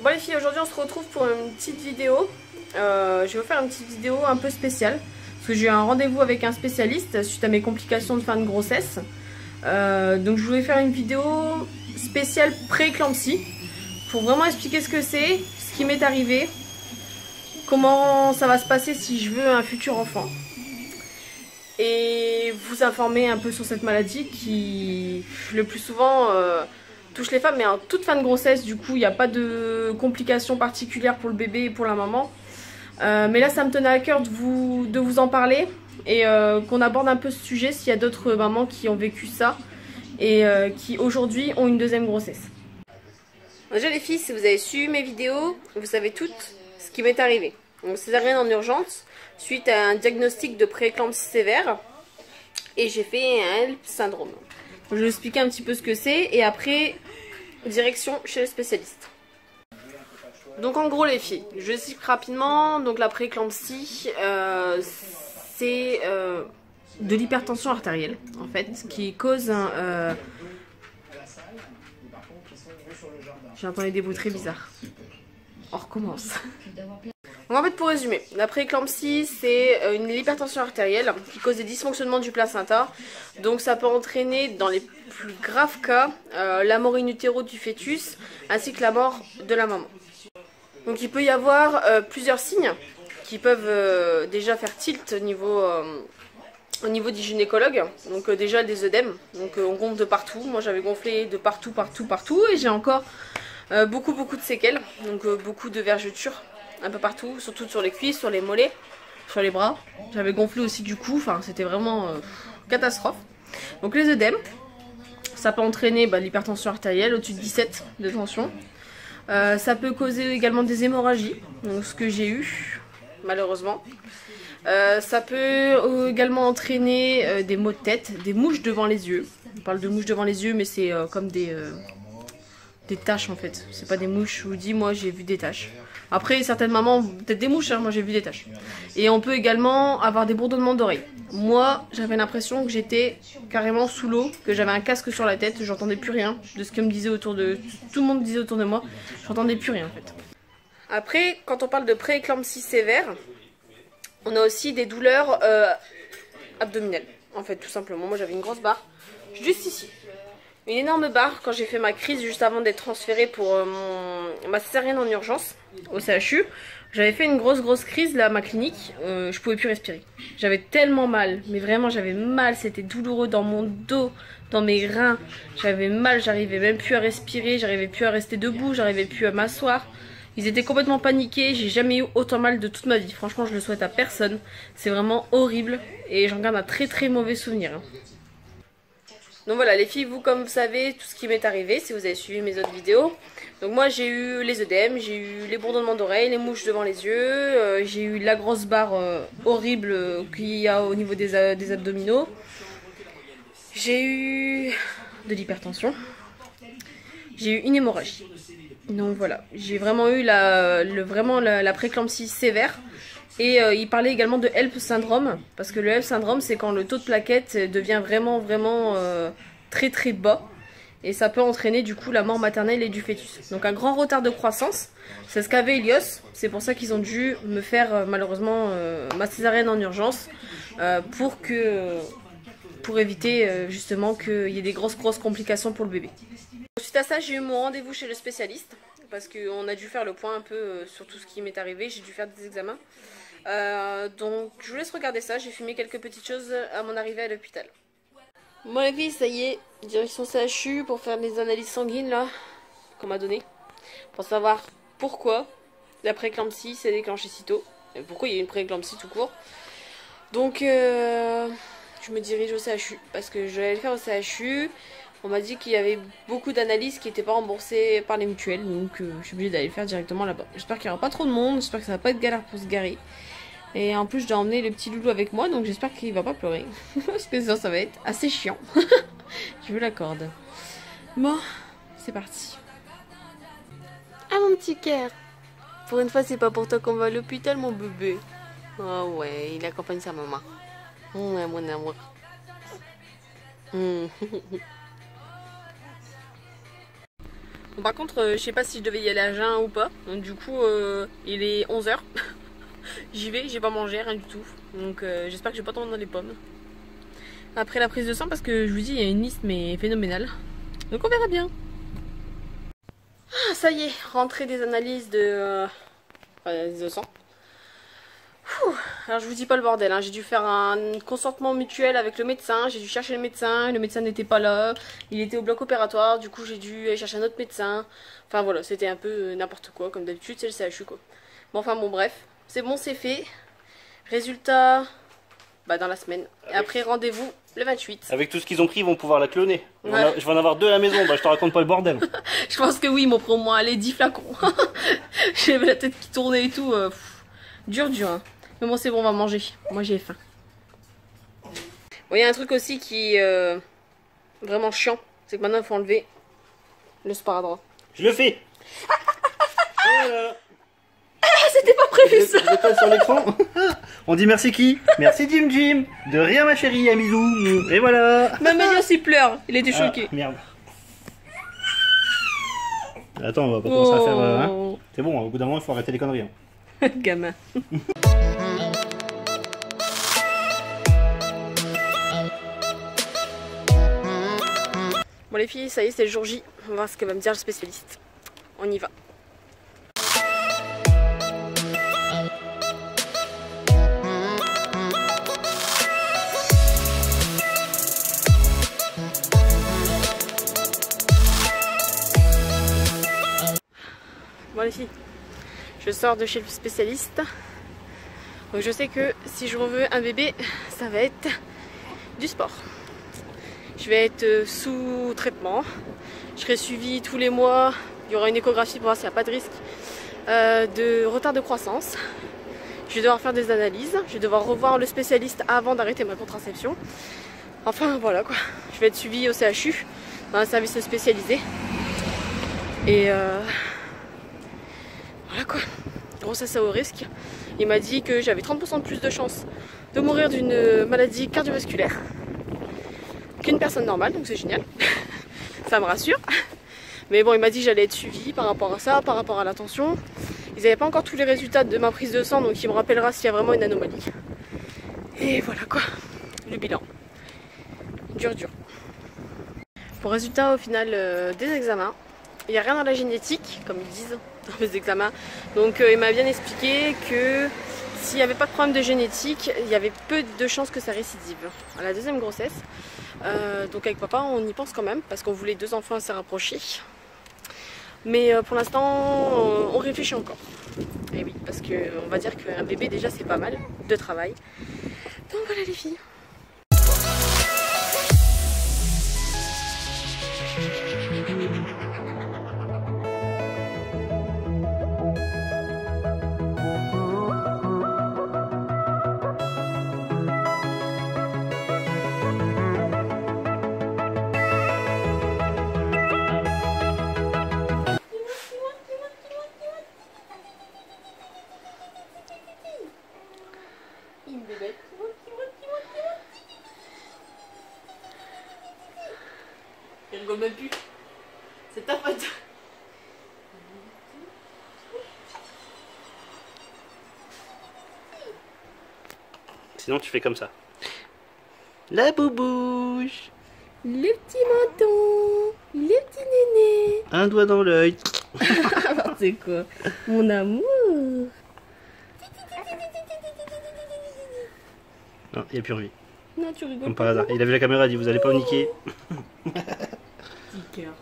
Bon les filles, aujourd'hui on se retrouve pour une petite vidéo. Je vais vous faire une petite vidéo un peu spéciale. Parce que j'ai eu un rendez-vous avec un spécialiste suite à mes complications de fin de grossesse. Donc je voulais faire une vidéo spéciale pré-éclampsie. Pour vraiment expliquer ce que c'est, ce qui m'est arrivé. Comment ça va se passer si je veux un futur enfant. Et vous informer un peu sur cette maladie qui le plus souvent touche les femmes, mais en toute fin de grossesse. Du coup il n'y a pas de complications particulières pour le bébé et pour la maman. Mais là ça me tenait à cœur de vous en parler et qu'on aborde un peu ce sujet s'il y a d'autres mamans qui ont vécu ça et qui aujourd'hui ont une deuxième grossesse. Déjà les filles, si vous avez suivi mes vidéos, vous savez toutes ce qui m'est arrivé. Donc césarienne en urgence suite à un diagnostic de prééclampsie sévère et j'ai fait un HELLP syndrome. Je vais vous expliquer un petit peu ce que c'est et après direction chez le spécialiste. Donc en gros les filles, je vous explique rapidement. Donc la prééclampsie c'est de l'hypertension artérielle en fait qui cause un j'ai entendu des bruits très bizarres. On recommence. Donc en fait pour résumer, la prééclampsie c'est l'hypertension artérielle qui cause des dysfonctionnements du placenta. Donc ça peut entraîner dans les plus graves cas la mort in utero du fœtus ainsi que la mort de la maman. Donc il peut y avoir plusieurs signes qui peuvent déjà faire tilt au niveau du gynécologue. Donc déjà des œdèmes, donc on gonfle de partout. Moi j'avais gonflé de partout et j'ai encore beaucoup de séquelles. Donc beaucoup de vergetures un peu partout, surtout sur les cuisses, sur les mollets, sur les bras. J'avais gonflé aussi du cou, enfin c'était vraiment catastrophe. Donc les œdèmes, ça peut entraîner l'hypertension artérielle au-dessus de 17 de tension. Ça peut causer également des hémorragies, donc ce que j'ai eu malheureusement. Ça peut également entraîner des maux de tête, des mouches devant les yeux. On parle de mouches devant les yeux, mais c'est comme des taches en fait. C'est pas des mouches, je vous dis, moi j'ai vu des taches. Après certaines mamans, peut-être des mouches, hein, moi j'ai vu des taches. Et on peut également avoir des bourdonnements d'oreilles. Moi j'avais l'impression que j'étais carrément sous l'eau, que j'avais un casque sur la tête, j'entendais plus rien de ce que me disait tout le monde disait autour de moi, j'entendais plus rien en fait. Après quand on parle de prééclampsie sévère, on a aussi des douleurs abdominales en fait tout simplement. Moi j'avais une grosse barre juste ici. Une énorme barre quand j'ai fait ma crise juste avant d'être transférée pour ma césarienne en urgence au CHU. J'avais fait une grosse crise là à ma clinique, je pouvais plus respirer. J'avais tellement mal, mais vraiment j'avais mal, c'était douloureux dans mon dos, dans mes reins. J'avais mal, j'arrivais même plus à respirer, j'arrivais plus à rester debout, j'arrivais plus à m'asseoir. Ils étaient complètement paniqués, j'ai jamais eu autant mal de toute ma vie. Franchement je le souhaite à personne, c'est vraiment horrible et j'en garde un très mauvais souvenir. Donc voilà les filles, vous comme vous savez tout ce qui m'est arrivé si vous avez suivi mes autres vidéos. Donc moi j'ai eu les œdèmes, j'ai eu les bourdonnements d'oreilles, les mouches devant les yeux, j'ai eu la grosse barre horrible qu'il y a au niveau des abdominaux. J'ai eu de l'hypertension, j'ai eu une hémorragie. Donc voilà, j'ai vraiment eu la prééclampsie sévère. Et il parlait également de HELLP syndrome, parce que le HELLP syndrome c'est quand le taux de plaquettes devient vraiment très bas. Et ça peut entraîner du coup la mort maternelle et du fœtus. Donc un grand retard de croissance, c'est ce qu'avait Elios. C'est pour ça qu'ils ont dû me faire malheureusement ma césarienne en urgence pour éviter justement qu'il y ait des grosses complications pour le bébé. Suite à ça j'ai eu mon rendez-vous chez le spécialiste. Parce qu'on a dû faire le point un peu sur tout ce qui m'est arrivé, j'ai dû faire des examens. Donc je vous laisse regarder ça, j'ai filmé quelques petites choses à mon arrivée à l'hôpital. Bon les filles, ça y est, direction CHU pour faire les analyses sanguines là, qu'on m'a donné. Pour savoir pourquoi la prééclampsie s'est déclenchée si tôt, et pourquoi il y a une prééclampsie tout court. Donc je me dirige au CHU, parce que je vais aller le faire au CHU. On m'a dit qu'il y avait beaucoup d'analyses qui n'étaient pas remboursées par les mutuelles, donc je suis obligée d'aller le faire directement là-bas. J'espère qu'il n'y aura pas trop de monde, j'espère que ça va pas être galère pour se garer. Et en plus je dois emmener le petit loulou avec moi, donc j'espère qu'il va pas pleurer. Parce que ça va être assez chiant. Je vous l'accorde. Bon, c'est parti. Ah mon petit cœur. Pour une fois c'est pas pour toi qu'on va à l'hôpital mon bébé. Ah ouais, il accompagne sa maman. Ouais mon amour. Bon, par contre, je sais pas si je devais y aller à jeun ou pas. Donc du coup, il est 11 h. J'y vais, j'ai pas mangé, rien du tout. Donc j'espère que je vais pas tomber dans les pommes. Après la prise de sang, parce que je vous dis, il y a une liste mais phénoménale. Donc on verra bien. Ah, ça y est, rentrée des analyses de sang. Alors je vous dis pas le bordel, hein. J'ai dû faire un consentement mutuel avec le médecin, j'ai dû chercher le médecin n'était pas là, il était au bloc opératoire, du coup j'ai dû aller chercher un autre médecin. Enfin voilà, c'était un peu n'importe quoi, comme d'habitude c'est le CHU quoi. Bon enfin bon bref, c'est bon, c'est fait. Résultat, bah dans la semaine. Et après rendez-vous le 28. Avec tout ce qu'ils ont pris, ils vont pouvoir la cloner. Ouais. Je vais en avoir 2 à la maison, bah je te raconte pas le bordel. Je pense que oui, ils m'ont pris au moins les 10 flacons. J'avais la tête qui tournait et tout. Dur hein. Mais bon c'est bon, on va manger. Moi j'ai faim. Bon, il y a un truc aussi qui est vraiment chiant. C'est que maintenant il faut enlever le sparadrap. Je le fais. Voilà. Ah, c'était pas prévu ça. Je le passe sur l'écran. On dit merci qui? Merci Jim Jim. De rien ma chérie, à bisous. Et voilà. Même Elias il pleure. Il était choqué. Ah, merde. Attends, on va pas commencer à faire... hein. C'est bon, au bout d'un moment il faut arrêter les conneries. Hein. Gamin. Bon les filles, ça y est, c'est le jour J. On va voir ce que va me dire le spécialiste. On y va. Bon les filles, je sors de chez le spécialiste. Donc je sais que si je veux un bébé, ça va être du sport. Je vais être sous traitement. Je serai suivie tous les mois. Il y aura une échographie pour voir s'il n'y a pas de risque de retard de croissance. Je vais devoir faire des analyses. Je vais devoir revoir le spécialiste avant d'arrêter ma contraception. Enfin voilà quoi. Je vais être suivie au CHU, dans un service spécialisé. Et voilà quoi. Grossesse à haut risque. Il m'a dit que j'avais 30% de plus de chances de mourir d'une maladie cardiovasculaire qu'une personne normale, donc c'est génial. Ça me rassure. Mais bon, il m'a dit que j'allais être suivie par rapport à ça, par rapport à la tension. Ils n'avaient pas encore tous les résultats de ma prise de sang, donc il me rappellera s'il y a vraiment une anomalie. Et voilà quoi, le bilan. Dur. Pour résultat au final des examens, il n'y a rien dans la génétique, comme ils disent dans les examens. Donc il m'a bien expliqué que s'il n'y avait pas de problème de génétique, il y avait peu de chances que ça récidive à la deuxième grossesse. Donc avec papa on y pense quand même parce qu'on voulait 2 enfants assez rapprochés. Mais pour l'instant on réfléchit encore. Et oui, parce qu'on va dire qu'un bébé déjà c'est pas mal de travail. Donc voilà les filles. Il rigole même plus. C'est ta faute. Sinon tu fais comme ça. La boubouche. Le petit menton. Le petit néné. Un doigt dans l'œil. C'est quoi? Mon amour. Non, il n'y a plus envie. Non, tu rigoles. Comme par hasard. Il a vu la caméra, il a dit vous allez pas me niquer. Petit cœur.